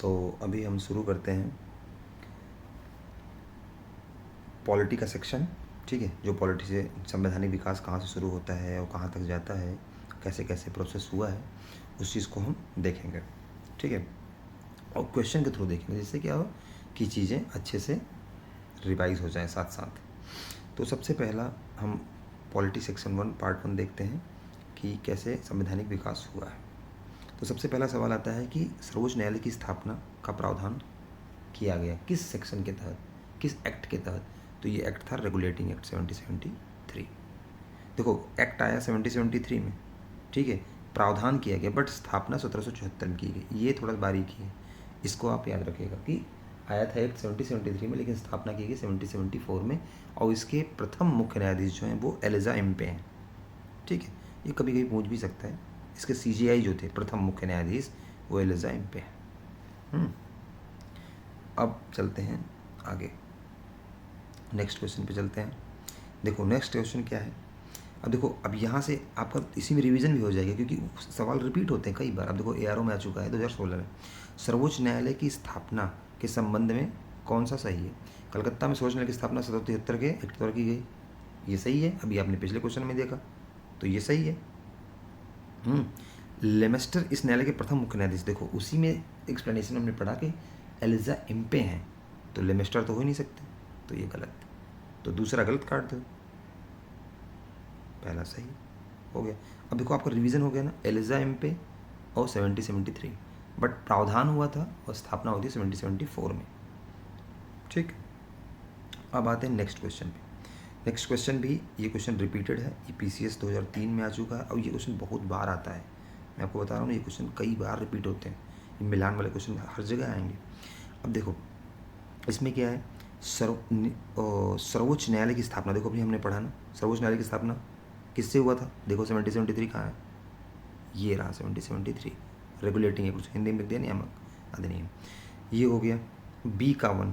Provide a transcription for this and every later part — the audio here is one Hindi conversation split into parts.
तो अभी हम शुरू करते हैं पॉलिटी का सेक्शन। ठीक है, जो पॉलिटी से संवैधानिक विकास कहाँ से शुरू होता है और कहाँ तक जाता है, कैसे कैसे प्रोसेस हुआ है, उस चीज़ को हम देखेंगे। ठीक है, और क्वेश्चन के थ्रू देखेंगे, जिससे क्या हो कि चीज़ें अच्छे से रिवाइज हो जाएं साथ साथ। तो सबसे पहला हम पॉलिटी सेक्शन 1 पार्ट 1 देखते हैं कि कैसे संवैधानिक विकास हुआ है। तो सबसे पहला सवाल आता है कि सर्वोच्च न्यायालय की स्थापना का प्रावधान किया गया किस सेक्शन के तहत, किस एक्ट के तहत। तो ये एक्ट था रेगुलेटिंग एक्ट 1773। देखो, एक्ट आया 1773 में, ठीक है, प्रावधान किया गया, बट स्थापना 1774 में की गई। ये थोड़ा बारीकी है, इसको आप याद रखिएगा कि आया था एक्ट 1773 में, लेकिन स्थापना की गई 1774 में। और इसके प्रथम मुख्य न्यायाधीश जो हैं वो एलिजा एम्पे हैं। ठीक है, ये कभी कभी पूछ भी सकता है। इसके CJI जो थे प्रथम मुख्य न्यायाधीश, वो एलिजा एम्पे हैं। अब चलते हैं आगे, नेक्स्ट क्वेश्चन पे चलते हैं। देखो नेक्स्ट क्वेश्चन क्या है। अब देखो, अब यहाँ से आपका इसी में रिवीजन भी हो जाएगा, क्योंकि सवाल रिपीट होते हैं कई बार। अब देखो ARO में आ चुका है 2016 में, सर्वोच्च न्यायालय की स्थापना के संबंध में कौन सा सही है। कलकत्ता में सर्वोच्च न्यायालय की स्थापना 1773 के एक्ट द्वारा की गई, ये सही है। अभी आपने पिछले क्वेश्चन में देखा, तो ये सही है। लेमेस्टर इस न्यायालय के प्रथम मुख्य न्यायाधीश, देखो उसी में एक्सप्लेनेशन हमने पढ़ा कि एलिजा एम्पे हैं, तो लेमेस्टर तो हो ही नहीं सकते, तो ये गलत। तो दूसरा गलत काट दो, पहला सही हो गया। अब देखो आपका रिवीजन हो गया ना, एलिजा एम्पे और 1773, बट प्रावधान हुआ था और स्थापना हुई थी 1774 में। ठीक, अब आते हैं नेक्स्ट क्वेश्चन पे। नेक्स्ट क्वेश्चन भी, ये क्वेश्चन रिपीटेड है, ये PCS 2003 में आ चुका है, और ये क्वेश्चन बहुत बार आता है। मैं आपको बता रहा हूँ, ये क्वेश्चन कई बार रिपीट होते हैं। ये मिलान वाले क्वेश्चन हर जगह आएंगे। अब देखो इसमें क्या है, सर्वोच्च न्यायालय की स्थापना, देखो अभी हमने पढ़ा ना, सर्वोच्च न्यायालय की स्थापना किससे हुआ था। देखो 1773 कहाँ है, ये रहा 1773, रेगुलेटिंग है, कुछ हिंदी में लिख दिया, नियामक अधिनियम। ये हो गया। B51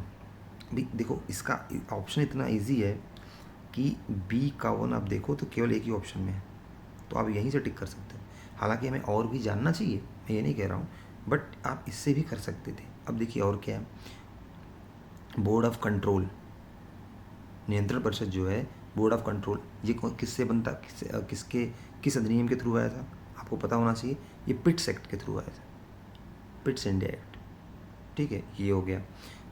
भी, देखो इसका ऑप्शन इतना ईजी है कि B51 आप देखो तो केवल एक ही ऑप्शन में है, तो आप यहीं से टिक कर सकते हैं। हालांकि हमें और भी जानना चाहिए, मैं ये नहीं कह रहा हूँ, बट आप इससे भी कर सकते थे। अब देखिए और क्या है, बोर्ड ऑफ कंट्रोल, नियंत्रण परिषद जो है, बोर्ड ऑफ कंट्रोल, ये किससे बनता, किस अधिनियम के थ्रू आया था, आपको पता होना चाहिए। ये पिट्स एक्ट के थ्रू आया था, पिट्स इंडिया एक्ट। ठीक है, ये हो गया।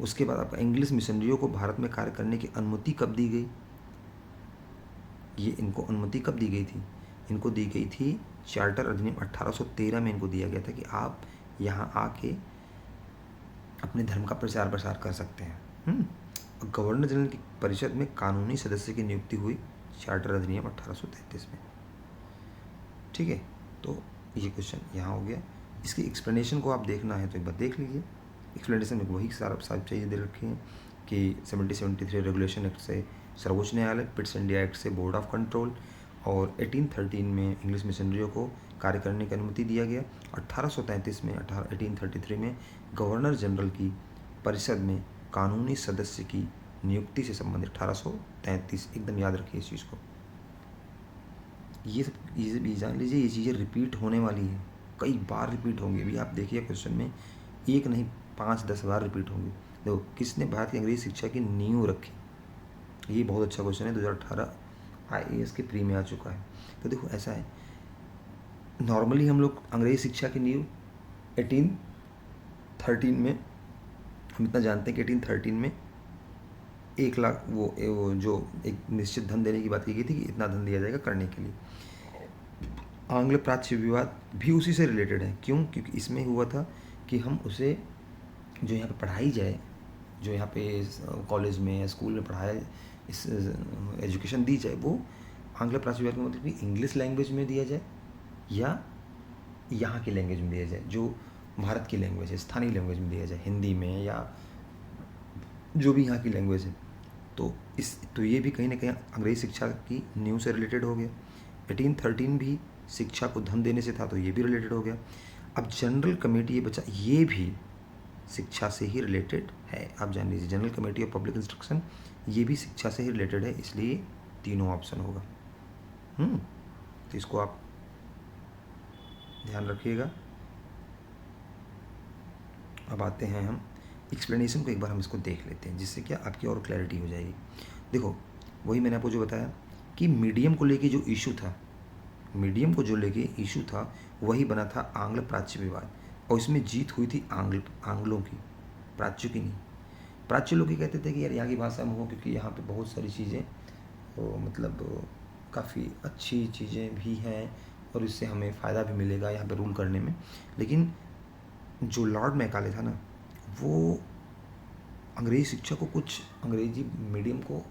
उसके बाद आपका इंग्लिश मिशनरियों को भारत में कार्य करने की अनुमति कब दी गई। ये इनको अनुमति कब दी गई थी, इनको दी गई थी चार्टर अधिनियम 1813 में। इनको दिया गया था कि आप यहाँ आके अपने धर्म का प्रचार प्रसार कर सकते हैं। गवर्नर जनरल की परिषद में कानूनी सदस्य की नियुक्ति हुई चार्टर अधिनियम 1833 में। ठीक है, तो ये क्वेश्चन यहाँ हो गया। इसकी एक्सप्लेनेशन को आप देखना है तो एक बार देख लीजिए। एक्सप्लेनेशन में वही सारा चीज़ें दे रखी हैं कि 1773 रेगुलेशन एक्ट से सर्वोच्च न्यायालय, पिट्स इंडिया एक्ट से बोर्ड ऑफ कंट्रोल, और 1813 में इंग्लिश मिशनरियों को कार्य करने की अनुमति दिया गया। 1833 में 1833 में गवर्नर जनरल की परिषद में कानूनी सदस्य की नियुक्ति से संबंधित 1833, एकदम याद रखिए इस चीज़ को। ये भी जान लीजिए, ये चीज़ें रिपीट होने वाली है, कई बार रिपीट होंगी। अभी आप देखिए क्वेश्चन में एक नहीं 5-10 बार रिपीट होंगे। देखो, किसने भारत की अंग्रेजी शिक्षा की नींव रखी, ये बहुत अच्छा क्वेश्चन है, 2018 IAS के प्री में आ चुका है। तो देखो ऐसा है, नॉर्मली हम लोग अंग्रेजी शिक्षा की नींव 1813 में, हम इतना जानते हैं कि 1813 में 1 लाख वो जो एक निश्चित धन देने की बात की गई थी कि इतना धन दिया जाएगा करने के लिए। आंग्ल प्राच्य विवाद भी उसी से रिलेटेड है। क्यों, क्योंकि इसमें हुआ था कि हम उसे जो यहाँ पे पढ़ाई जाए, जो यहाँ पे कॉलेज में या स्कूल में पढ़ाया, इस एजुकेशन दी जाए, वो आंग्ल प्राच्य विवाद का मतलब कि इंग्लिश लैंग्वेज में दिया जाए या यहाँ की लैंग्वेज में दिया जाए, जो भारत की लैंग्वेज है, स्थानीय लैंग्वेज में दिया जाए, हिंदी में या जो भी यहाँ की लैंग्वेज है। तो ये भी कहीं ना कहीं अंग्रेजी शिक्षा की नींव से रिलेटेड हो गया। 1813 भी शिक्षा को धन देने से था, तो ये भी रिलेटेड हो गया। अब जनरल कमेटी, ये बचा, ये भी शिक्षा से ही रिलेटेड है, आप जान लीजिए। General committee of public instruction, ये भी शिक्षा से ही रिलेटेड है, इसलिए तीनों ऑप्शन होगा। तो इसको आप ध्यान रखिएगा। अब आते हैं हम एक्सप्लेनेशन को, एक बार हम इसको देख लेते हैं जिससे क्या आपकी और क्लैरिटी हो जाएगी। देखो वही मैंने आपको जो बताया कि मीडियम को लेके जो इशू था, मीडियम को जो लेके इशू था वही बना था आंग्ल प्राच्य विवाद, और इसमें जीत हुई थी आंग्लों की, प्राच्यों की नहीं। प्राच्य लोग ये कहते थे कि यार यहाँ की भाषा में हो, क्योंकि यहाँ पे बहुत सारी चीज़ें मतलब काफ़ी अच्छी चीज़ें भी हैं और इससे हमें फ़ायदा भी मिलेगा यहाँ पे रूल करने में। लेकिन जो लॉर्ड मैकाले था ना, वो अंग्रेज़ी शिक्षा को, कुछ अंग्रेज़ी मीडियम को,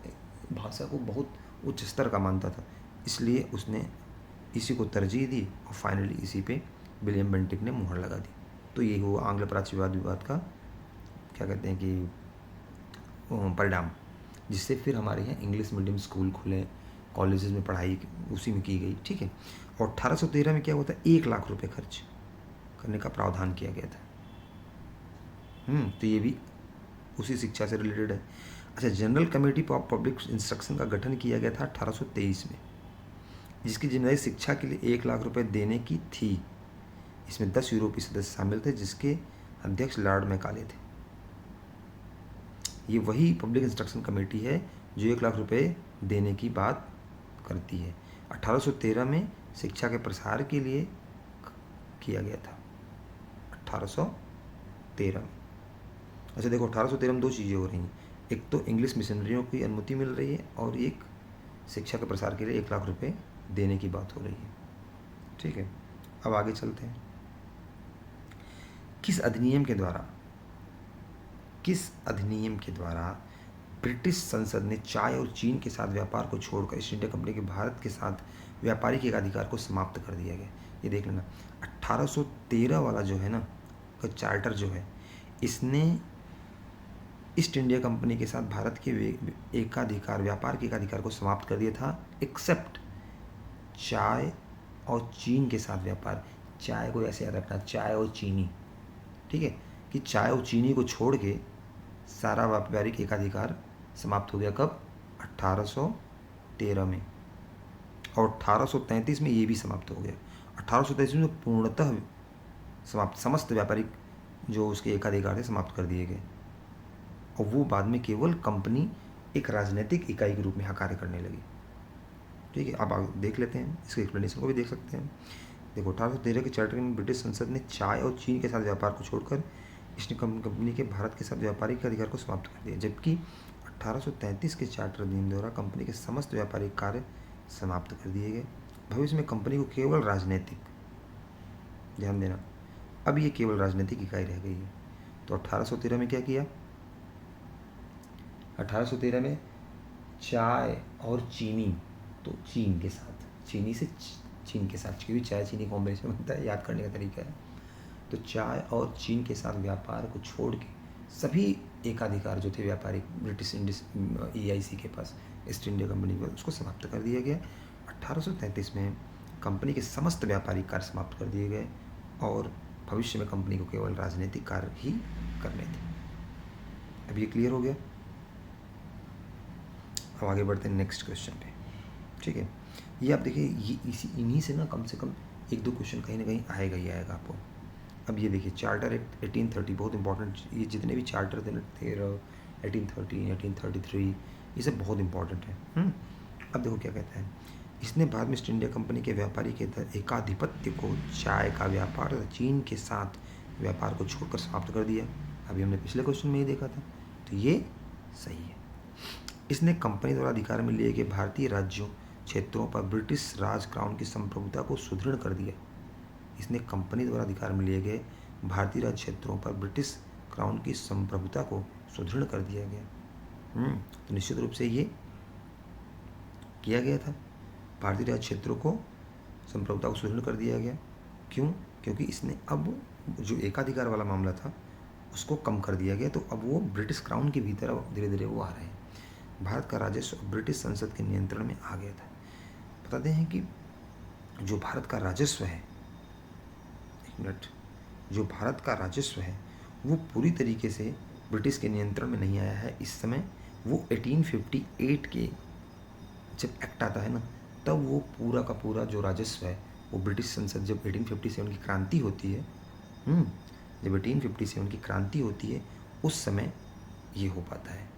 भाषा को बहुत उच्च स्तर का मानता था, इसलिए उसने इसी को तरजीह दी और फाइनली इसी पे विलियम बेंटिक ने मुहर लगा दी। तो ये हुआ आंग्ल प्राच्य विवाद का क्या कहते हैं कि परिणाम, जिससे फिर हमारे यहाँ इंग्लिश मीडियम स्कूल खुले, कॉलेजेस में पढ़ाई उसी में की गई, ठीक है। और 1813 में क्या हुआ था, 1 लाख रुपए खर्च करने का प्रावधान किया गया था। तो ये भी उसी शिक्षा से रिलेटेड है। अच्छा, general committee of public instruction का गठन किया गया था 1823 में, जिसकी जिम्मेदारी शिक्षा के लिए 1 लाख रुपए देने की थी। इसमें 10 यूरोपीय सदस्य शामिल थे, जिसके अध्यक्ष लॉर्ड मैकाले थे। ये वही पब्लिक इंस्ट्रक्शन कमेटी है जो 1 लाख रुपए देने की बात करती है। 1813 में शिक्षा के प्रसार के लिए किया गया था, 1813 में। अच्छा देखो, 1813 में 2 चीज़ें हो रही हैं, एक तो इंग्लिश मिशनरियों की अनुमति मिल रही है और एक शिक्षा के प्रसार के लिए 1 लाख रुपए देने की बात हो रही है, ठीक है। अब आगे चलते हैं। किस अधिनियम के द्वारा ब्रिटिश संसद ने चाय और चीन के साथ व्यापार को छोड़कर ईस्ट इंडिया कंपनी के भारत के साथ व्यापारिक एकाधिकार को समाप्त कर दिया गया? ये देख लेना, 1813 वाला जो है ना का चार्टर जो है, इसने ईस्ट इंडिया कंपनी के साथ भारत के एकाधिकार, व्यापार के एकाधिकार को समाप्त कर दिया था, एक्सेप्ट चाय और चीन के साथ व्यापार। चाय को ऐसे याद रखना, चाय और चीनी, ठीक है, कि चाय और चीनी को छोड़ के सारा व्यापारिक एकाधिकार समाप्त हो गया। कब? 1813 में। और 1833 में ये भी समाप्त हो गया। 1833 में पूर्णतः समाप्त, समस्त व्यापारिक जो उसके एकाधिकार थे समाप्त कर दिए गए, और वो बाद में केवल कंपनी एक राजनीतिक इकाई के रूप में कार्य करने लगी, ठीक है। अब देख लेते हैं, इसके एक्सप्लेनेशन को भी देख सकते हैं। देखो, 1813 के चार्टर में ब्रिटिश संसद ने चाय और चीन के साथ व्यापार को छोड़कर ईस्ट कंपनी के भारत के साथ व्यापारिक अधिकार को समाप्त कर दिया, जबकि 1833 के चार्टर अधिनियम द्वारा कंपनी के समस्त व्यापारिक कार्य समाप्त कर दिए गए। भविष्य में कंपनी को केवल राजनीतिक, ध्यान देना, अब ये केवल राजनीतिक इकाई रह गई है। तो 1813 में क्या किया? 1813 में चाय और चीनी, तो चीन के साथ, चीनी से चीन के साथ, क्योंकि चाय चीनी कॉम्बिनेशन बनता है, याद करने का तरीका है। तो चाय और चीन के साथ व्यापार को छोड़ के सभी एकाधिकार जो थे व्यापारिक ब्रिटिश EIC के पास, ईस्ट इंडिया कंपनी को, उसको समाप्त कर दिया गया। 1833 में कंपनी के समस्त व्यापारिक कार्य समाप्त कर दिए गए और भविष्य में कंपनी को केवल राजनीतिक कार्य ही करने थे। अब ये क्लियर हो गया। अब आगे बढ़ते हैं नेक्स्ट क्वेश्चन पे, ठीक है। ये आप देखिए, ये इन्हीं से ना कम से कम 1-2 क्वेश्चन कहीं ना कहीं आएगा ही आएगा आपको। अब ये देखिए, चार्टर एक्ट 1830 बहुत इंपॉर्टेंट, ये जितने भी चार्टर थे 1813, 1833, ये सब बहुत इंपॉर्टेंट है। अब देखो क्या कहता है, इसने बाद में ईस्ट इंडिया कंपनी के व्यापारी के एकाधिपत्य को चाय का व्यापार चीन के साथ व्यापार को छोड़कर समाप्त कर दिया। अभी हमने पिछले क्वेश्चन में ही देखा था, तो ये सही है। इसने कंपनी द्वारा अधिकार में लिए गए भारतीय राज्यों क्षेत्रों पर ब्रिटिश राज क्राउन की संप्रभुता को सुदृढ़ कर दिया। इसने कंपनी द्वारा अधिकार में लिए गए भारतीय राज्य क्षेत्रों पर ब्रिटिश क्राउन की संप्रभुता को सुदृढ़ कर दिया गया। तो निश्चित रूप से ये किया गया था, भारतीय राज्य क्षेत्रों को संप्रभुता को सुदृढ़ कर दिया गया। क्यों? क्योंकि इसने अब जो एकाधिकार वाला मामला था उसको कम कर दिया गया, तो अब वो ब्रिटिश क्राउन के भीतर धीरे धीरे वो आ रहे हैं। भारत का राजस्व ब्रिटिश संसद के नियंत्रण में आ गया था। बताते हैं कि जो भारत का राजस्व है, एक मिनट, जो भारत का राजस्व है वो पूरी तरीके से ब्रिटिश के नियंत्रण में नहीं आया है इस समय। वो 1858 के जब एक्ट आता है ना, तब वो पूरा का पूरा जो राजस्व है वो ब्रिटिश संसद, जब 1857 की क्रांति होती है, जब 1857 की क्रांति होती है उस समय ये हो पाता है।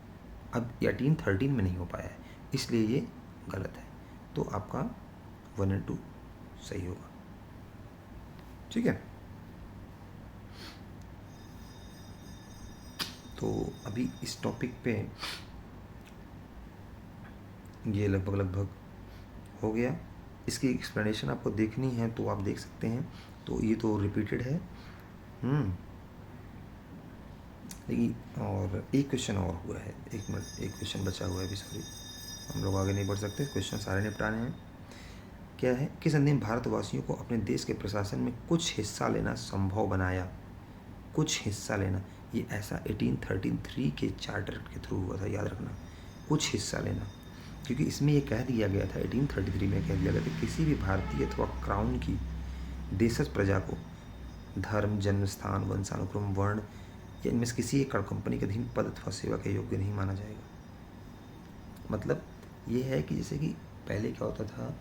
अब 1813 में नहीं हो पाया है, इसलिए ये गलत है। तो आपका 1 और 2 सही होगा। ठीक है, तो अभी इस टॉपिक पे ये लगभग हो गया। इसकी एक्सप्लेनेशन आपको देखनी है तो आप देख सकते हैं। तो ये तो रिपीटेड है, लेकिन और एक क्वेश्चन और हुआ है, एक मिनट, एक क्वेश्चन बचा हुआ है अभी, सॉरी, हम लोग आगे नहीं बढ़ सकते, क्वेश्चन सारे निपटाने हैं। क्या है, किस अधिनियम भारतवासियों को अपने देश के प्रशासन में कुछ हिस्सा लेना संभव बनाया? कुछ हिस्सा लेना, ये ऐसा 1833 के चार्टर के थ्रू हुआ था, याद रखना, कुछ हिस्सा लेना। क्योंकि इसमें ये कह दिया गया था, 1833 में कह दिया गया था, किसी भी भारतीय अथवा क्राउन की देशज प्रजा को धर्म, जन्म स्थान, वंशानुक्रम, वर्ण या इनमें से किसी एक कंपनी के अधीन पद अथवा सेवा के योग्य नहीं माना जाएगा। मतलब ये है कि जैसे कि पहले क्या होता था,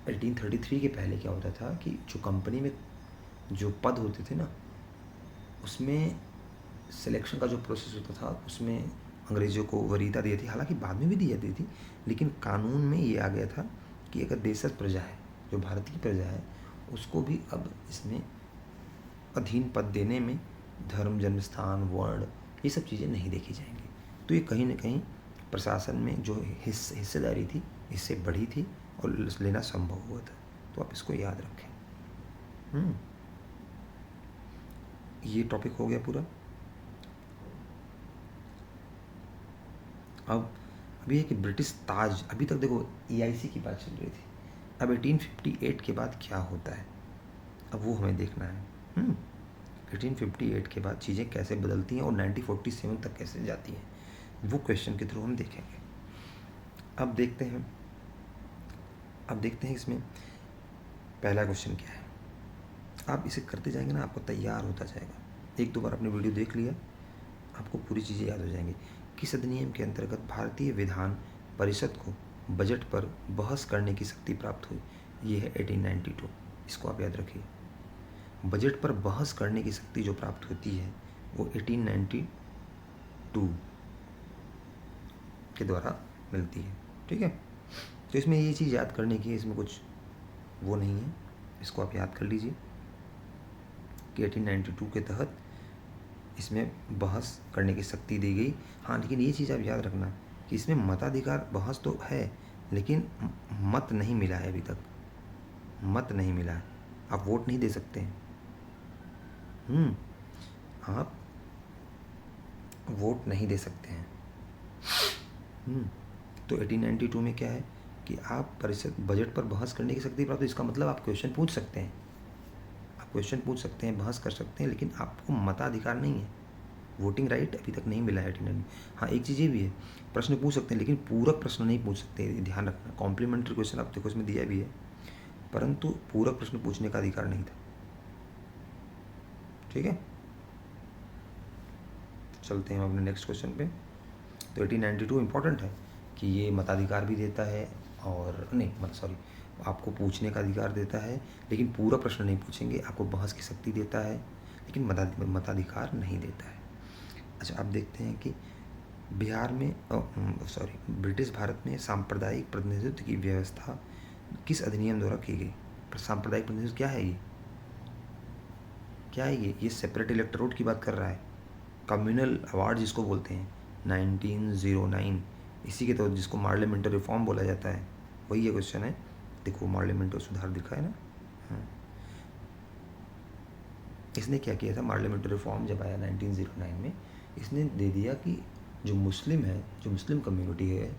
1833 के पहले क्या होता था कि जो कंपनी में जो पद होते थे ना, उसमें सिलेक्शन का जो प्रोसेस होता था उसमें अंग्रेज़ों को वरीयता दी थी, हालांकि बाद में भी दी जाती थी, लेकिन कानून में ये आ गया था कि अगर देशज प्रजा है, जो भारतीय प्रजा है, उसको भी अब इसमें अधीन पद देने में धर्म, जन्म स्थान, वर्ण, ये सब चीज़ें नहीं देखी जाएंगी। तो ये कहीं ना कहीं प्रशासन में जो हिस्सेदारी थी इससे बढ़ी थी और लेना संभव हुआ था। तो आप इसको याद रखें। ये टॉपिक हो गया पूरा। अब अभी है कि ब्रिटिश ताज, अभी तक देखो EIC की बात चल रही थी, अब 1858 के बाद क्या होता है, अब वो हमें देखना है। 1858 के बाद चीज़ें कैसे बदलती हैं और 1947 तक कैसे जाती हैं, वो क्वेश्चन के थ्रू हम देखेंगे। अब देखते हैं इसमें पहला क्वेश्चन क्या है। आप इसे करते जाएंगे ना, आपको तैयार होता जाएगा। एक दो बार आपने वीडियो देख लिया, आपको पूरी चीज़ें याद हो जाएंगी। किस अधिनियम के अंतर्गत भारतीय विधान परिषद को बजट पर बहस करने की शक्ति प्राप्त हुई? ये है 1892, इसको आप याद रखिए। बजट पर बहस करने की शक्ति जो प्राप्त होती है वो 1892 के द्वारा मिलती है। ठीक है, तो इसमें ये चीज़ याद करने की, इसमें कुछ वो नहीं है, इसको आप याद कर लीजिए कि 1892 के तहत इसमें बहस करने की शक्ति दी गई। हाँ, लेकिन ये चीज़ आप याद रखना कि इसमें मताधिकार, बहस तो है लेकिन मत नहीं मिला है, अभी तक मत नहीं मिला है, आप वोट नहीं दे सकते हैं। आप वोट नहीं दे सकते हैं। तो 1892 में क्या है कि आप परिषद बजट पर बहस करने की शक्ति प्राप्त, इसका मतलब आप क्वेश्चन पूछ सकते हैं, बहस कर सकते हैं, लेकिन आपको मताधिकार नहीं है, वोटिंग राइट अभी तक नहीं मिला है 1892। हाँ, एक चीज़ ये भी है, प्रश्न पूछ सकते हैं लेकिन पूरक प्रश्न नहीं पूछ सकते, ध्यान रखना। कॉम्प्लीमेंट्री क्वेश्चन आप देखो इसमें दिया भी है, परंतु पूरक प्रश्न पूछने का अधिकार नहीं था। ठीक है, चलते हैं अपने नेक्स्ट क्वेश्चन पे। तो 1892 इम्पॉर्टेंट है कि ये मताधिकार भी देता है, और नहीं सॉरी, आपको पूछने का अधिकार देता है, लेकिन पूरा प्रश्न नहीं पूछेंगे, आपको बहस की शक्ति देता है, लेकिन मताधिकार नहीं देता है। अच्छा, आप देखते हैं कि बिहार में ब्रिटिश भारत में सांप्रदायिक प्रतिनिधित्व की व्यवस्था किस अधिनियम द्वारा की गई? सांप्रदायिक प्रतिनिधित्व क्या है ये सेपरेट इलेक्टोरेट की बात कर रहा है, कम्युनल अवार्ड जिसको बोलते हैं, 1909, इसी के तहत जिसको पार्लियामेंट्री रिफॉर्म बोला जाता है, वही ये क्वेश्चन है। देखो पार्लियामेंट्री सुधार दिखा है ना। इसने क्या किया था, पार्लियामेंट्री रिफॉर्म जब आया 1909 में, इसने दे दिया कि जो मुस्लिम कम्युनिटी है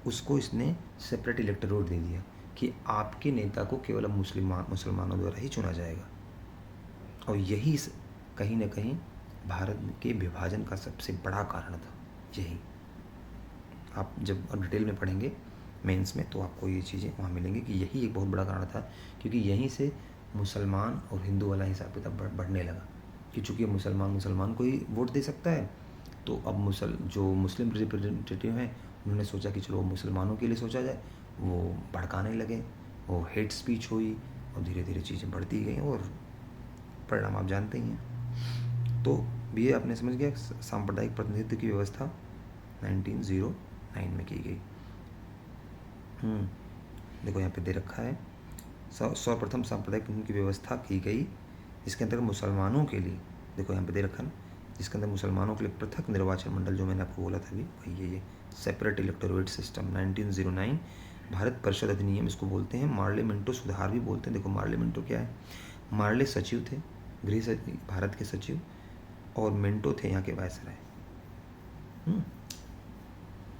उसको इसने सेपरेट इलेक्टोरेट दे दिया कि आपके नेता को केवल मुसलमानों द्वारा ही चुना जाएगा। और यही कहीं ना कहीं भारत के विभाजन का सबसे बड़ा कारण था। यही आप जब डिटेल में पढ़ेंगे मेंस में तो आपको ये चीज़ें वहाँ मिलेंगी कि यही एक बहुत बड़ा कारण था, क्योंकि यहीं से मुसलमान और हिंदू वाला हिसाब किताब बढ़ने लगा कि चूँकि मुसलमान को ही वोट दे सकता है, तो अब जो मुस्लिम रिप्रेजेंटेटिव हैं उन्होंने सोचा कि चलो मुसलमानों के लिए सोचा जाए, वो भड़काने लगे, वो हेट स्पीच हुई और धीरे धीरे चीज़ें बढ़ती गई और परिणाम आप जानते ही हैं। तो ये आपने समझ गया, सांप्रदायिक प्रतिनिधित्व की व्यवस्था 1909 में की गई। देखो यहाँ पे दे रखा है, सर्वप्रथम सांप्रदायिक प्रतिनिधित्व की व्यवस्था की गई, इसके अंतर्गत मुसलमानों के लिए, देखो यहाँ पे दे रखा है ना, जिसके अंदर मुसलमानों के लिए पृथक निर्वाचन मंडल, जो मैंने आपको बोला था अभी, वही ये सेपरेट इलेक्टोरेट सिस्टम 1909, भारत परिषद अधिनियम इसको बोलते हैं, मार्ले मिंटो सुधार भी बोलते हैं। देखो मार्ले मिंटो क्या है, मार्ले सचिव थे, गृह सचिव, भारत के सचिव, और मिंटो थे यहाँ के वायसराय।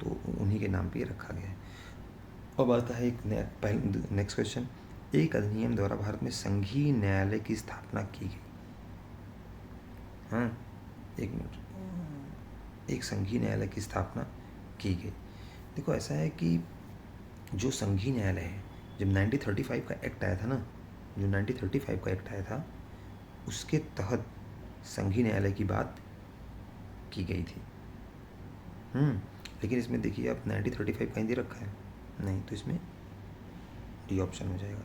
तो उन्हीं के नाम पे रखा गया है। अब आता है एक नेक्स्ट क्वेश्चन, एक अधिनियम द्वारा भारत में संघीय न्यायालय की स्थापना की गई। हाँ, एक मिनट, एक संघीय न्यायालय की स्थापना की गई। देखो ऐसा है कि जो संघीय न्यायालय है, जब 1935 का एक्ट आया था ना, जो 1935 का एक्ट आया था, उसके तहत संघीय न्यायालय की बात की गई थी। लेकिन इसमें देखिए आप 1935 कहीं दे रखा है नहीं, तो इसमें डी ऑप्शन हो जाएगा।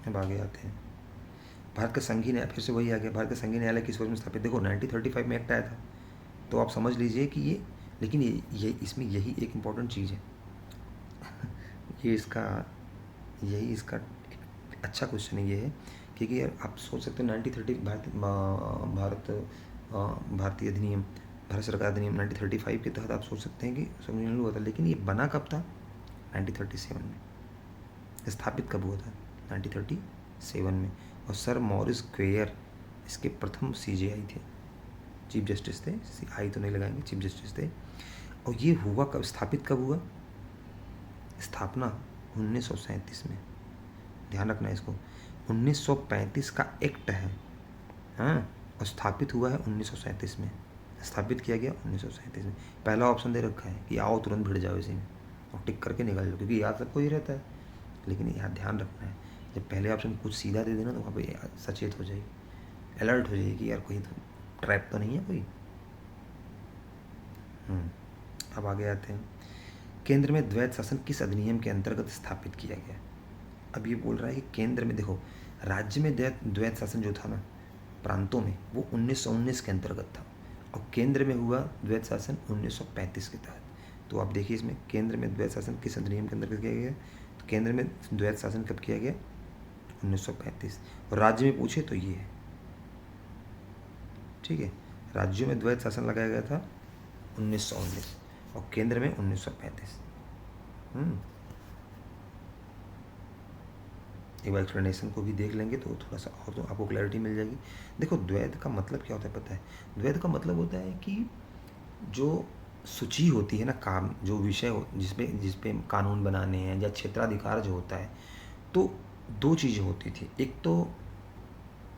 अब आगे आते हैं, भारत का संघीय न्यायालय, फिर से वही आ गया, भारत का संघीय न्यायालय किस वर्ष में स्थापित। देखो 1935 में एक्ट आया था, तो आप समझ लीजिए कि ये, लेकिन ये इसमें यही एक इम्पॉर्टेंट चीज़ है ये इसका, यही इसका अच्छा क्वेश्चन है, ये है क्योंकि यार आप सोच सकते हो 1930 भारतीय अधिनियम, भारत सरकार अधिनियम 1935 के तहत आप सोच सकते हैं कि संविधान हुआ था, लेकिन ये बना कब था, 1937 में। स्थापित कब हुआ था, 1937 में। और सर मॉरिस क्वेयर इसके प्रथम CJI थे, चीफ जस्टिस थे, आई तो नहीं लगाएंगे, चीफ जस्टिस थे। और ये हुआ कब, स्थापित कब हुआ, स्थापना 1937 में, ध्यान रखना इसको, 1935 का एक्ट है, हाँ, और स्थापित हुआ है 1937 में, स्थापित किया गया 1937 में। पहला ऑप्शन दे रखा है कि आओ तुरंत भिड़ जाओ इसी में और टिक करके निकाल लो, क्योंकि याद सबको ही रहता है, लेकिन यहाँ ध्यान रखना है, जब पहले ऑप्शन कुछ सीधा दे देना तो वहाँ पे सचेत हो जाएगी, अलर्ट हो जाएगी कि यार कोई तो ट्रैप तो नहीं है कोई। अब आगे आते हैं, केंद्र में द्वैत शासन किस अधिनियम के अंतर्गत स्थापित किया गया। अब ये बोल रहा है कि केंद्र में, देखो राज्य में द्वैत शासन जो था ना प्रांतों में, वो 1919 के अंतर्गत था, और केंद्र में हुआ द्वैत शासन 1935 के तहत। तो आप देखिए इसमें केंद्र में द्वैत शासन किस अधिनियम के अंतर्गत किया गया, तो केंद्र में द्वैत शासन कब किया गया, 1935। और राज्य में पूछे तो ये है, ठीक है, राज्यों में द्वैत शासन लगाया गया था 1919 और केंद्र में 1935। एक बार एक्सप्लेनेशन को भी देख लेंगे तो थोड़ा सा और तो आपको क्लैरिटी मिल जाएगी। देखो द्वैत का मतलब क्या होता है पता है, द्वैत का मतलब होता है कि जो सूची होती है ना, काम जो विषय हो जिसपे कानून बनाने हैं या क्षेत्राधिकार जो होता है, तो दो चीज़ें होती थी, एक तो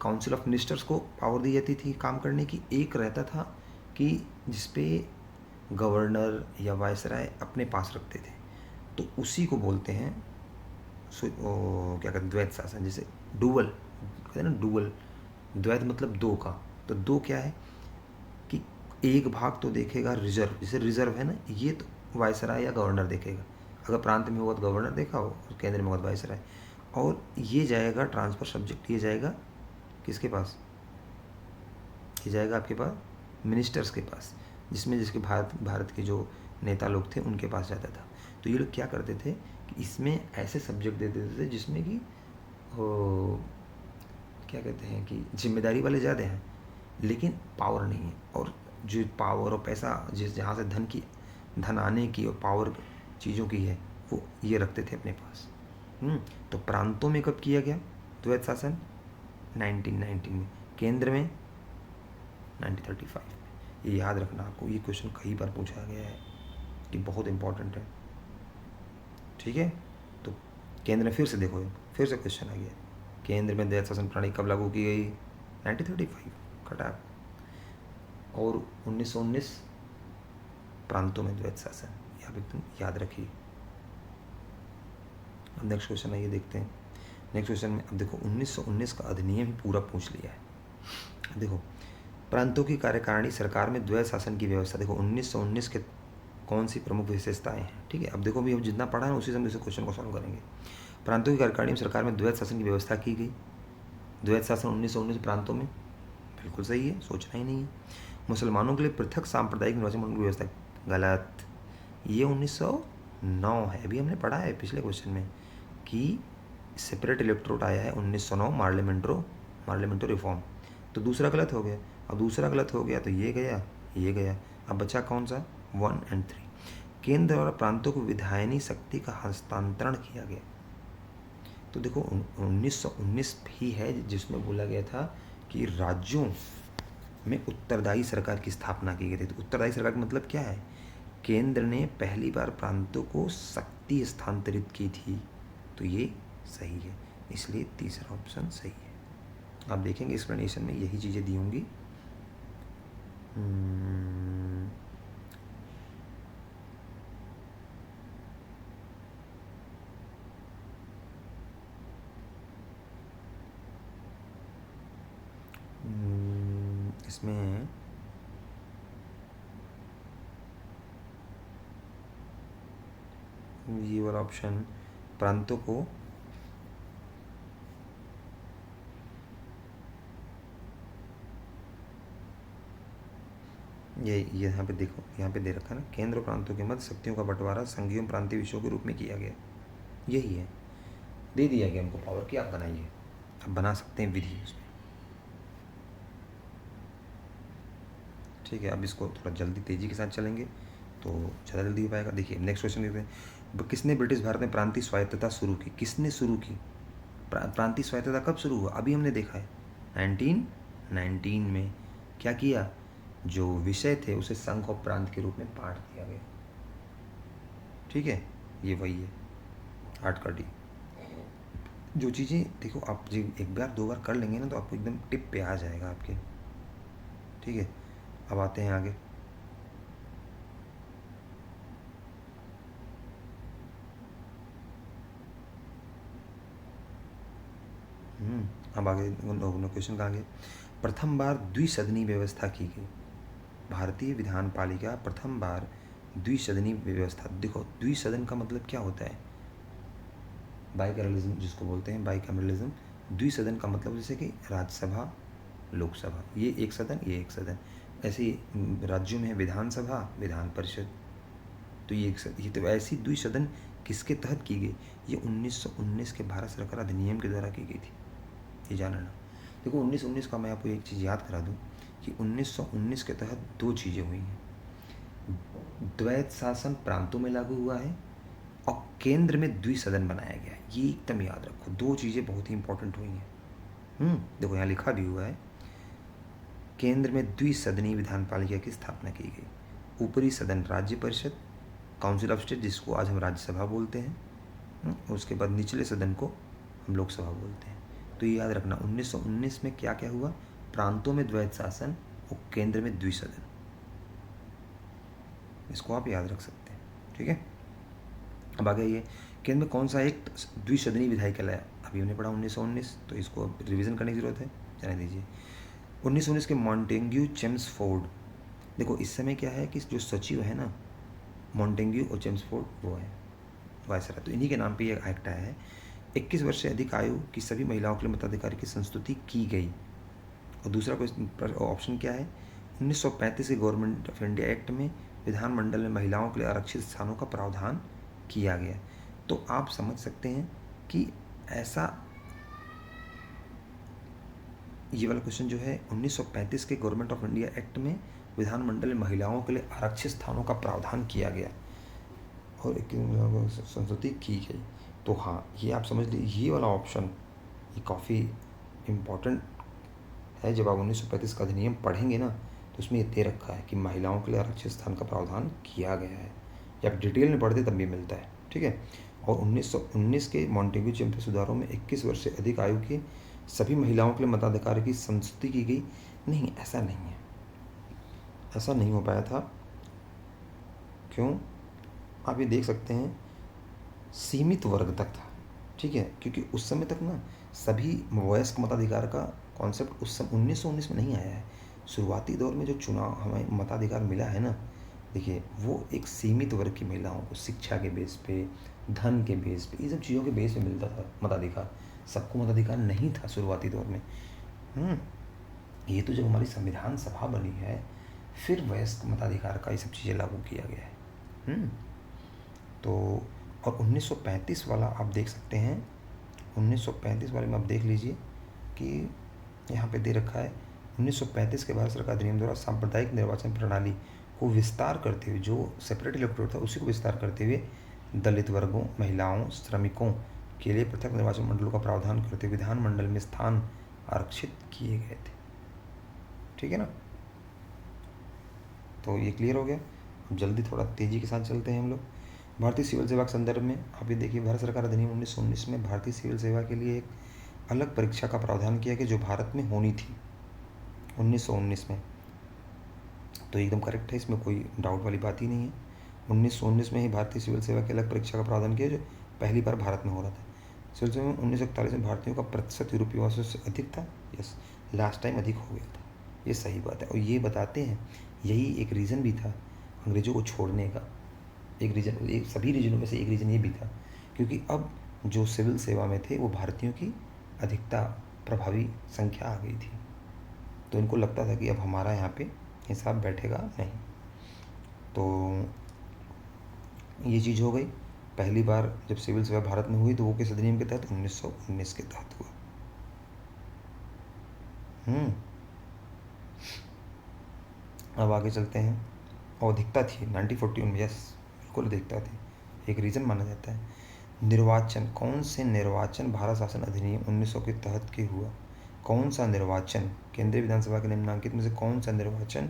काउंसिल ऑफ मिनिस्टर्स को पावर दी जाती थी काम करने की, एक रहता था कि जिसपे गवर्नर या वायसराय अपने पास रखते थे, तो उसी को बोलते हैं क्या कहते हैं, द्वैत शासन। जैसे डुअल कहते हैं ना, डुअल, द्वैत मतलब दो का, तो दो क्या है कि एक भाग तो देखेगा रिजर्व, जैसे रिजर्व है ना, ये तो वायसराय या गवर्नर देखेगा, अगर प्रांत में होगा तो गवर्नर देखा हो, और केंद्र में होगा तो वायसराय, और ये जाएगा ट्रांसफर सब्जेक्ट, ये जाएगा किसके पास, ये जाएगा आपके पास मिनिस्टर्स के पास, जिसमें जिसके भारत के जो नेता लोग थे उनके पास जाता था। तो ये लोग क्या करते थे कि इसमें ऐसे सब्जेक्ट दे देते थे जिसमें कि क्या कहते हैं कि जिम्मेदारी वाले ज़्यादा हैं लेकिन पावर नहीं है, और जो पावर और पैसा जहाँ से धन आने की और पावर चीज़ों की है वो ये रखते थे अपने पास। तो प्रांतों में कब किया गया द्वैत शासन, 1919 में, केंद्र में 1935 में। ये याद रखना आपको, ये क्वेश्चन कई बार पूछा गया है कि बहुत इंपॉर्टेंट है, ठीक है। तो केंद्र में फिर से देखो, फिर से क्वेश्चन आ गया, केंद्र में द्वैत शासन प्रणाली कब लागू की गई, 1935 कटाप, और 1919 प्रांतों में द्वैत शासन, यह एकदम याद रखिए। अब नेक्स्ट क्वेश्चन आइए देखते हैं। नेक्स्ट क्वेश्चन में अब देखो 1919 का अधिनियम ही पूरा पूछ लिया है। देखो प्रांतों की कार्यकारिणी सरकार में द्वैत शासन की व्यवस्था, देखो 1919 के कौन सी प्रमुख विशेषताएं हैं, ठीक है। अब देखो भी हम जितना पढ़ा है उसी से हम इस क्वेश्चन को सॉल्व करेंगे। प्रांतों की कार्यकारिणी में सरकार में द्वैत शासन की व्यवस्था की गई, द्वैत शासन 1919 प्रांतों में, बिल्कुल सही है, सोचना ही नहीं है। मुसलमानों के लिए पृथक सांप्रदायिक निर्वाचन मंडल की व्यवस्था, गलत। ये 1909 है, अभी हमने पढ़ा है पिछले क्वेश्चन में कि सेपरेट इलेक्टोरेट आया है 1909 मार्लियामेंटो रिफॉर्म। तो दूसरा गलत हो गया, और दूसरा गलत हो गया तो ये गया, ये गया। अब बचा कौन सा? 1 और 3। केंद्र और प्रांतों को विधायनी शक्ति का हस्तांतरण किया गया। तो देखो 1919 भी है जिसमें बोला गया था कि राज्यों में उत्तरदायी सरकार की स्थापना की गई थी। तो उत्तरदायी सरकार का मतलब क्या है? केंद्र ने पहली बार प्रांतों को शक्ति स्थानांतरित की थी। तो ये सही है, इसलिए तीसरा ऑप्शन सही है। आप देखेंगे एक्सप्लेनेशन में यही चीज़ें दी होंगी। इसमें ये वाला ऑप्शन प्रांतों को ये यहाँ पे देखो, यहाँ पे दे रखा है ना, केंद्र और प्रांतों के मध्य शक्तियों का बंटवारा संघीय प्रांतीय विषयों के रूप में किया गया। यही है, दे दिया गया हमको पावर की, आप बनाइए। आप बना सकते हैं विधि उसमें, ठीक है। अब इसको थोड़ा जल्दी तेज़ी के साथ चलेंगे तो ज़्यादा जल्दी हो पाएगा। देखिए नेक्स्ट क्वेश्चन देखते हैं, किसने ब्रिटिश भारत में प्रांतीय स्वायत्तता शुरू की? किसने शुरू की? प्रांतीय स्वायत्तता कब शुरू हुआ? अभी हमने देखा है 1919 में। क्या किया? जो विषय थे उसे संघ और प्रांत के रूप में बांट दिया गया, ठीक है। ये वही है 8 का डी। जो चीज़ें देखो आप जी एक बार दो बार कर लेंगे ना तो आपको एकदम टिप पे आ जाएगा आपके, ठीक है। अब आते हैं आगे। अब आगे क्वेश्चन का आगे, प्रथम बार द्विसदनी व्यवस्था की गई। भारतीय विधान पालिका प्रथम बार द्विसदनी व्यवस्था। देखो द्विसदन का मतलब क्या होता है? बाइकैमरलिज्म जिसको बोलते हैं, बाइकैमरलिज्म। द्विसदन का मतलब जैसे कि राज्यसभा लोकसभा, ये एक सदन, ये एक सदन। ऐसे ही राज्यों में विधानसभा विधान परिषद, तो ये एक सदन। ये तो ऐसी द्विसदन किसके तहत की गई? ये 1919 के भारत सरकार अधिनियम के द्वारा की गई थी, ये जानना। देखो 1919 का मैं आपको एक चीज़ याद करा दूं कि 1919 के तहत दो चीज़ें हुई हैं। द्वैत शासन प्रांतों में लागू हुआ है और केंद्र में द्विसदन बनाया गया है। ये एकदम याद रखो, दो चीज़ें बहुत ही इंपॉर्टेंट हुई हैं। देखो यहाँ लिखा भी हुआ है, केंद्र में द्विसदनी विधान पालिका की स्थापना की गई। ऊपरी सदन राज्य परिषद, काउंसिल ऑफ स्टेट, जिसको आज हम राज्यसभा बोलते हैं। उसके बाद निचले सदन को हम लोकसभा बोलते हैं। तो ये याद रखना 1919 में क्या क्या हुआ? प्रांतों में द्वैत शासन और केंद्र में द्विसदन। इसको आप याद रख सकते हैं, ठीक है। अब आगे ये केंद्र में कौन सा एक द्विसदनी विधायी कहलाया? अभी हमने पढ़ा 1919, तो इसको रिवीजन करने की जरूरत है, जाने दीजिए। 1919 के मॉन्टेग्यू चेम्सफोर्ड। देखो इस समय क्या है कि जो सचिव है ना, मॉन्टेग्यू और चेम्सफोर्ड वो है वायसराय, तो इन्हीं के नाम पे ये एक्ट आया है। 21 वर्ष से अधिक आयु की सभी महिलाओं के लिए मताधिकार की संस्तुति की गई। और दूसरा क्वेश्चन ऑप्शन क्या है? 1935 के गवर्नमेंट ऑफ इंडिया एक्ट में विधानमंडल में महिलाओं के लिए आरक्षित स्थानों का प्रावधान किया गया। तो आप समझ सकते हैं कि ऐसा ये वाला क्वेश्चन जो है 1935 के गवर्नमेंट ऑफ इंडिया एक्ट में विधानमंडल में महिलाओं के लिए आरक्षित स्थानों का प्रावधान किया गया और एक संस्तुति की गई। तो हाँ, ये आप समझ लीजिए, ये वाला ऑप्शन ये काफ़ी इम्पॉर्टेंट है। जब आप 1935 का अधिनियम पढ़ेंगे ना तो उसमें ये दे रखा है कि महिलाओं के लिए आरक्षित स्थान का प्रावधान किया गया है। जब डिटेल में पढ़ते तब भी मिलता है, ठीक है। और 1919 के मॉन्टेग्यू चेम्सफोर्ड सुधारों में 21 वर्ष से अधिक आयु के सभी महिलाओं के लिए मताधिकार की संस्तुति की गई। नहीं, ऐसा नहीं है, ऐसा नहीं हो पाया था। क्यों? आप ये देख सकते हैं, सीमित वर्ग तक था, ठीक है। क्योंकि उस समय तक ना सभी वयस्क मताधिकार का कॉन्सेप्ट उस समय 1919 में नहीं आया है। शुरुआती दौर में जो चुनाव हमें मताधिकार मिला है ना, देखिए वो एक सीमित वर्ग की महिलाओं को शिक्षा के बेस पे, धन के बेस पे, ये सब चीज़ों के बेस पे मिलता था मताधिकार। सबको मताधिकार नहीं था शुरुआती दौर में। ये तो जब हमारी संविधान सभा बनी है फिर वयस्क मताधिकार का ये सब चीज़ें लागू किया गया है। तो और 1935 वाला आप देख सकते हैं, 1935 वाले में आप देख लीजिए कि यहाँ पे दे रखा है 1935 के भारत सरकार अधिनियम द्वारा सांप्रदायिक निर्वाचन प्रणाली को विस्तार करते हुए, जो सेपरेट इलेक्टोरेट था उसी को विस्तार करते हुए दलित वर्गों, महिलाओं, श्रमिकों के लिए पृथक निर्वाचन मंडलों का प्रावधान करते हुए विधानमंडल में स्थान आरक्षित किए गए थे। ठीक है ना, तो ये क्लियर हो गया। अब जल्दी थोड़ा तेज़ी के साथ चलते हैं हम लोग। भारतीय सिविल सेवा के संदर्भ में आप ये देखिए, भारत सरकार अधिनियम 1919 में भारतीय सिविल सेवा के लिए एक अलग परीक्षा का प्रावधान किया गया जो भारत में होनी थी 1919 में। तो एकदम करेक्ट है, इसमें कोई डाउट वाली बात ही नहीं है। 1919 में ही भारतीय सिविल सेवा की अलग परीक्षा का प्रावधान किया जो पहली बार भारत में हो रहा था। सिविल सेवा में 1941 में भारतीयों का प्रतिशत यूरोपीय वासियों से अधिक था। यस, लास्ट टाइम अधिक हो गया था, ये सही बात है। और ये बताते हैं यही एक रीज़न भी था अंग्रेज़ों को छोड़ने का। एक रीज़न, एक सभी रीजनों में से एक रीज़न ये भी था क्योंकि अब जो सिविल सेवा में थे वो भारतीयों की अधिकता, प्रभावी संख्या आ गई थी। तो इनको लगता था कि अब हमारा यहाँ पे हिसाब बैठेगा नहीं। तो ये चीज़ हो गई। पहली बार जब सिविल सेवा भारत में हुई तो वो किस अधिनियम के तहत, 1919 के तहत हुआ। अब आगे चलते हैं। और अधिकता थी 1941 में, यस बिल्कुल अधिकता थी, एक रीज़न माना जाता है। निर्वाचन, कौन से निर्वाचन भारत शासन अधिनियम 1900 के तहत के हुआ? कौन सा निर्वाचन, केंद्रीय विधानसभा के निम्नलिखित में से कौन सा निर्वाचन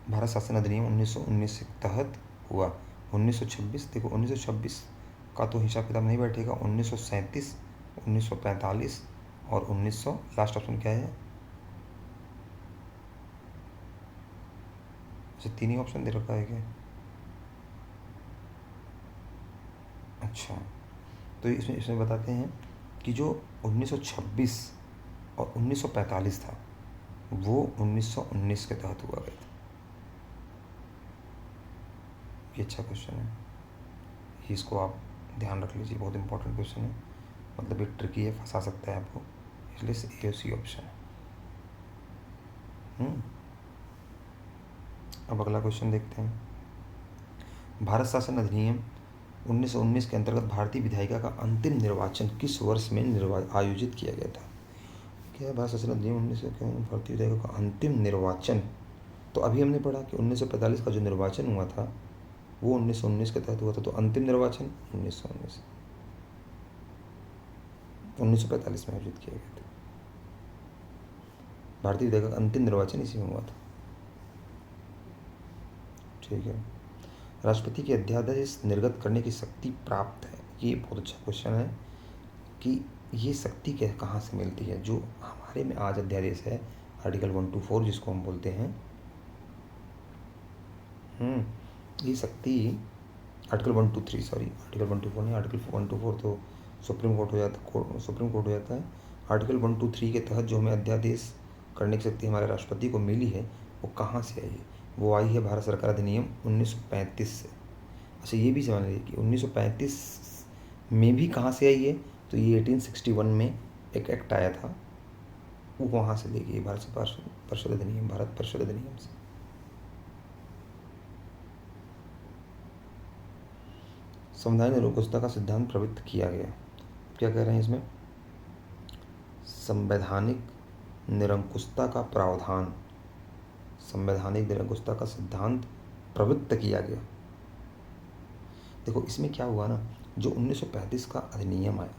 भारत शासन अधिनियम 1919 के तहत हुआ? 1926, देखो 1926 का तो हिसाब किताब नहीं बैठेगा। 1937, 1945 और 1900, लास्ट ऑप्शन क्या है? अच्छा, तीन ही ऑप्शन दे रखा है क्या? अच्छा, तो इसमें बताते हैं कि जो 1926 और 1945 था वो 1919 के तहत हुआ गया था। ये अच्छा क्वेश्चन है, इसको आप ध्यान रख लीजिए, बहुत इंपॉर्टेंट क्वेश्चन है। मतलब ये ट्रिकी है, फंसा सकता है आपको, इसलिए ए सी ऑप्शन है। अब अगला क्वेश्चन देखते हैं। भारत शासन अधिनियम 1919 के अंतर्गत भारतीय विधायिका का अंतिम निर्वाचन किस वर्ष में आयोजित किया गया था? क्या है भारत शासन अधिनियम 1900 के भारतीय विधायिका का अंतिम निर्वाचन? तो अभी हमने पढ़ा कि 1945 का जो निर्वाचन हुआ था वो 1919 के तहत हुआ था। तो अंतिम निर्वाचन 1945 में आयोजित किया गया था। भारतीय विधायिका का अंतिम निर्वाचन इसी में हुआ था। ठीक है। राष्ट्रपति के अध्यादेश निर्गत करने की शक्ति प्राप्त है, ये बहुत अच्छा क्वेश्चन है कि ये शक्ति कहाँ से मिलती है। जो हमारे में आज अध्यादेश है आर्टिकल 124 जिसको हम बोलते हैं, ये शक्ति आर्टिकल 123, सॉरी आर्टिकल 124 नहीं, आर्टिकल 124 तो सुप्रीम कोर्ट हो जाता है। आर्टिकल 123 के तहत जो हमें अध्यादेश करने की शक्ति हमारे राष्ट्रपति को मिली है वो कहाँ से आई है? वो आई है भारत सरकार अधिनियम 1935 से। अच्छा, ये भी समझ लीजिए कि 1935 में भी कहाँ से आई है, तो ये 1861 में एक एक्ट आया था, वो वहाँ से लेके भारत परिषद अधिनियम, भारत परिषद अधिनियम से। संवैधानिक निरंकुशता का सिद्धांत प्रवृत्त किया गया। क्या कह रहे हैं इसमें? संवैधानिक निरंकुशता का प्रावधान, संवैधानिक निरंकुशता का सिद्धांत प्रवृत्त किया गया। देखो इसमें क्या हुआ ना, जो 1935 का अधिनियम आया,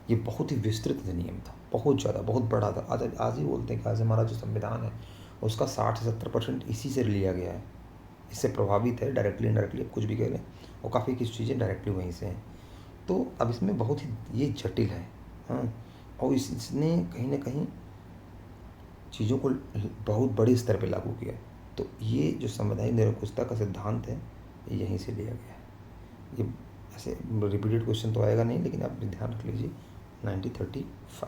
ये बहुत ही विस्तृत अधिनियम था, बहुत ज़्यादा, बहुत बड़ा था। आज ही बोलते हैं कि आज हमारा जो संविधान है उसका 60 से 70% इसी से लिया गया है, इससे प्रभावित है, डायरेक्टली इनडायरेक्टली, कुछ भी कह लें, और काफ़ी कुछ चीज़ें डायरेक्टली वहीं से हैं। तो अब इसमें बहुत ही ये जटिल है, और इसने कहीं ना कहीं चीज़ों को बहुत बड़े स्तर पे लागू किया। तो ये जो संवैधानिक निरंकुशता का सिद्धांत है ये यहीं से लिया गया है। ये ऐसे रिपीटेड क्वेश्चन तो आएगा नहीं, लेकिन आप ध्यान रख लीजिए 1935।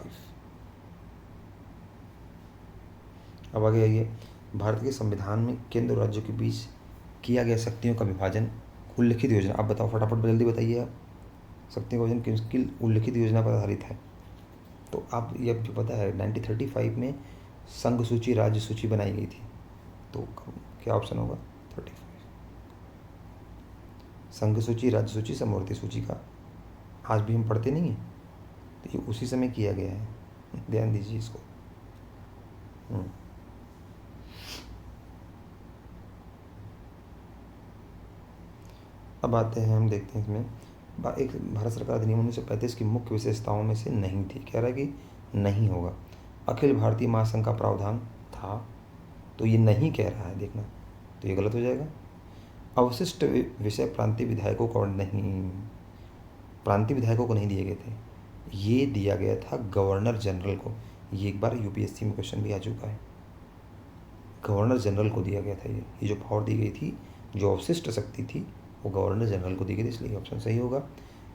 अब आगे आइए, भारत के संविधान में केंद्र और राज्यों के बीच किया गया शक्तियों का विभाजन उल्लिखित योजना। आप बताओ फटाफट, जल्दी बताइए आप। शक्ति का वजन किसकी उल्लिखित योजना पर आधारित है? तो आप ये जो पता है 1935 में संघ सूची राज्य सूची बनाई गई थी, तो क्या ऑप्शन होगा? 35। संघ सूची, राज्य सूची, समवर्ती सूची का आज भी हम पढ़ते नहीं हैं, तो ये उसी समय किया गया है, ध्यान दीजिए इसको। अब आते हैं, हम देखते हैं इसमें एक भारत सरकार अधिनियम 1935 की मुख्य विशेषताओं में से नहीं थी, कह रहा है कि नहीं होगा। अखिल भारतीय महासंघ का प्रावधान था, तो ये नहीं कह रहा है, देखना, तो ये गलत हो जाएगा। अवशिष्ट विषय प्रांतीय विधायकों को नहीं, प्रांतीय विधायकों को नहीं दिए गए थे, ये दिया गया था गवर्नर जनरल को। ये एक बार यूपीएससी में क्वेश्चन भी आ चुका है, गवर्नर जनरल को दिया गया था ये जो पावर दी गई थी, जो अवशिष्ट शक्ति थी वो गवर्नर जनरल को दी गई थी, इसलिए ऑप्शन सही होगा।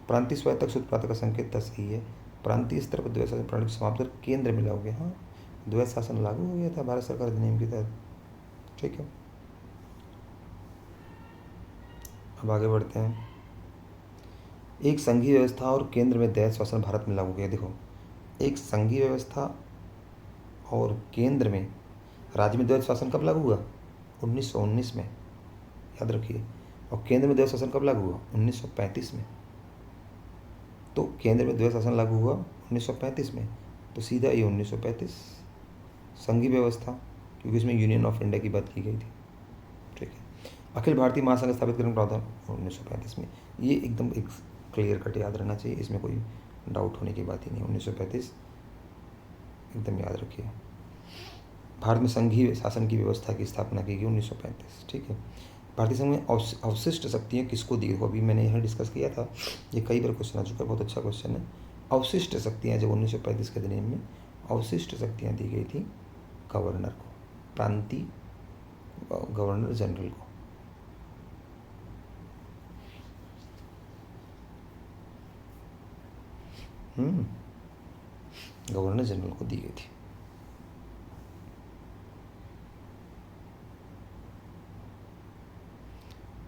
प्रांतीय स्वायत्तक सूत्र प्रांत का संकेत तक सही है। प्रांतीय स्तर पर द्वैत शासन प्रणाली को समाप्त कर केंद्र में लाओगे, हाँ द्वैत शासन लागू हो गया था भारत सरकार अधिनियम के तहत, ठीक है। अब आगे बढ़ते हैं। एक संघीय व्यवस्था और केंद्र में द्वैत शासन भारत में लागू किया। देखो, एक संघीय व्यवस्था और केंद्र में, राज्य में द्वैत शासन कब लागू हुआ? 1919 में, याद रखिए। और केंद्र में द्वैत शासन कब लागू हुआ? 1935 में। तो केंद्र में द्वैत शासन लागू हुआ 1935 में, तो सीधा ये 1935 संघीय व्यवस्था, क्योंकि इसमें यूनियन ऑफ इंडिया की बात की गई थी, ठीक है। अखिल भारतीय महासंघ स्थापित करने का प्रावधान 1935 में, ये एकदम एक क्लियर कट याद रहना चाहिए, इसमें कोई डाउट होने की बात ही नहीं। 1935 एकदम याद रखिए। भारत में संघीय शासन की व्यवस्था की स्थापना की गई 1935, ठीक है। भारतीय संघ में अवशिष्ट शक्तियाँ किसको दी? अभी मैंने यहाँ डिस्कस किया था, ये कई बार क्वेश्चन आ चुका है, बहुत अच्छा क्वेश्चन है। अवशिष्ट शक्तियाँ जब 1935 के अधिनियम में अवशिष्ट शक्तियाँ दी गई थी गवर्नर को, प्रांतीय गवर्नर जनरल को। गवर्नर जनरल को दी गई थी।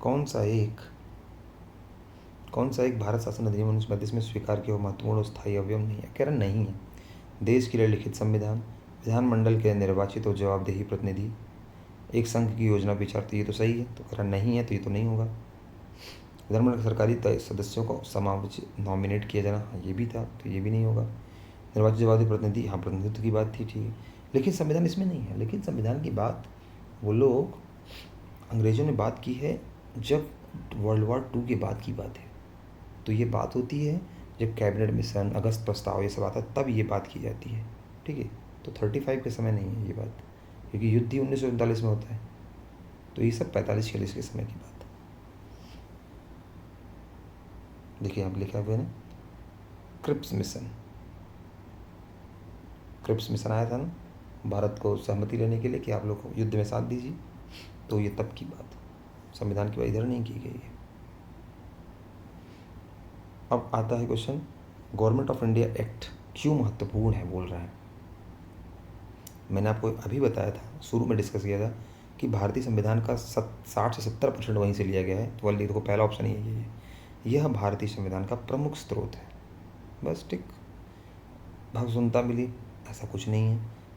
कौन सा एक भारत शासन अधिनियम 1935 में स्वीकार किया हुआ महत्वपूर्ण और स्थायी अवयव नहीं है? कह रहा नहीं है। देश के लिए लिखित संविधान, विधानमंडल के निर्वाचित और जवाबदेही प्रतिनिधि, एक संघ की योजना विचार, तो ये तो सही है। तो कह रहा नहीं है, तो ये तो नहीं होगा। विधानमंडल के सरकारी सदस्यों को समावेशित नॉमिनेट किया जाना, ये भी था, तो ये भी नहीं होगा। निर्वाचित जवाबदेही प्रतिनिधि, हाँ प्रतिनिधित्व की बात थी, ठीक है। लेकिन संविधान इसमें नहीं है। लेकिन संविधान की बात वो लोग अंग्रेज़ों ने बात की है जब वर्ल्ड वॉर 2 के बाद की बात है, तो ये बात होती है जब कैबिनेट मिशन, अगस्त प्रस्ताव, ये सब आता है, तब ये बात की जाती है, ठीक है। तो 35 के समय नहीं है ये बात, क्योंकि युद्ध ही 1939 में होता है, तो ये सब 45-46 के समय की बात है। देखिए यहाँ लिखा हुआ है ना, क्रिप्स मिशन आया था ना भारत को सहमति लेने के लिए कि आप लोग युद्ध में साथ दीजिए, तो ये तब की बात, संविधान की बात इधर नहीं की गई है। अब आता है question, government of India act क्यों महत्वपूर्ण है, बोल रहा है। मैंने आपको अभी बताया था, शुरू में डिस्कस किया था कि भारतीय संविधान का 60 से 70% वहीं से लिया गया है, तो वाली देखो पहला ऑप्शन ही है, यह भारतीय संविधान का प्रमुख स्रोत है, बस ठीक। भागशून्यता मिली, ऐसा कुछ नहीं है।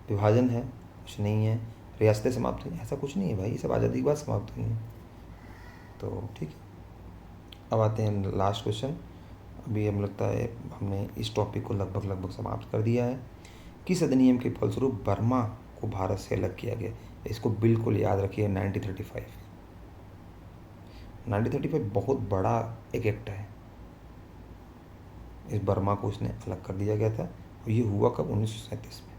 विभाजन है, कुछ नहीं है। रियासतें समाप्त हुई, ऐसा कुछ नहीं है भाई, ये सब आज़ादी के बाद समाप्त हुई हैं, तो ठीक है। अब आते हैं लास्ट क्वेश्चन। अभी हम लगता है हमने इस टॉपिक को लगभग समाप्त कर दिया है। किस अधिनियम के फलस्वरूप बर्मा को भारत से अलग किया गया? इसको बिल्कुल याद रखिए, 1935 बहुत बड़ा एक एक्ट है। इस बर्मा को इसने अलग कर दिया गया था, और ये हुआ कब? 1937 में।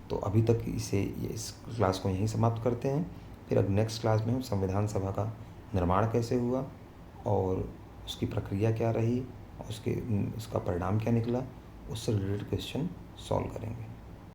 तो अभी तक इस क्लास को यहीं समाप्त करते हैं। फिर अब नेक्स्ट क्लास में हम संविधान सभा का निर्माण कैसे हुआ और उसकी प्रक्रिया क्या रही और उसका परिणाम क्या निकला, उससे रिलेटेड क्वेश्चन सॉल्व करेंगे।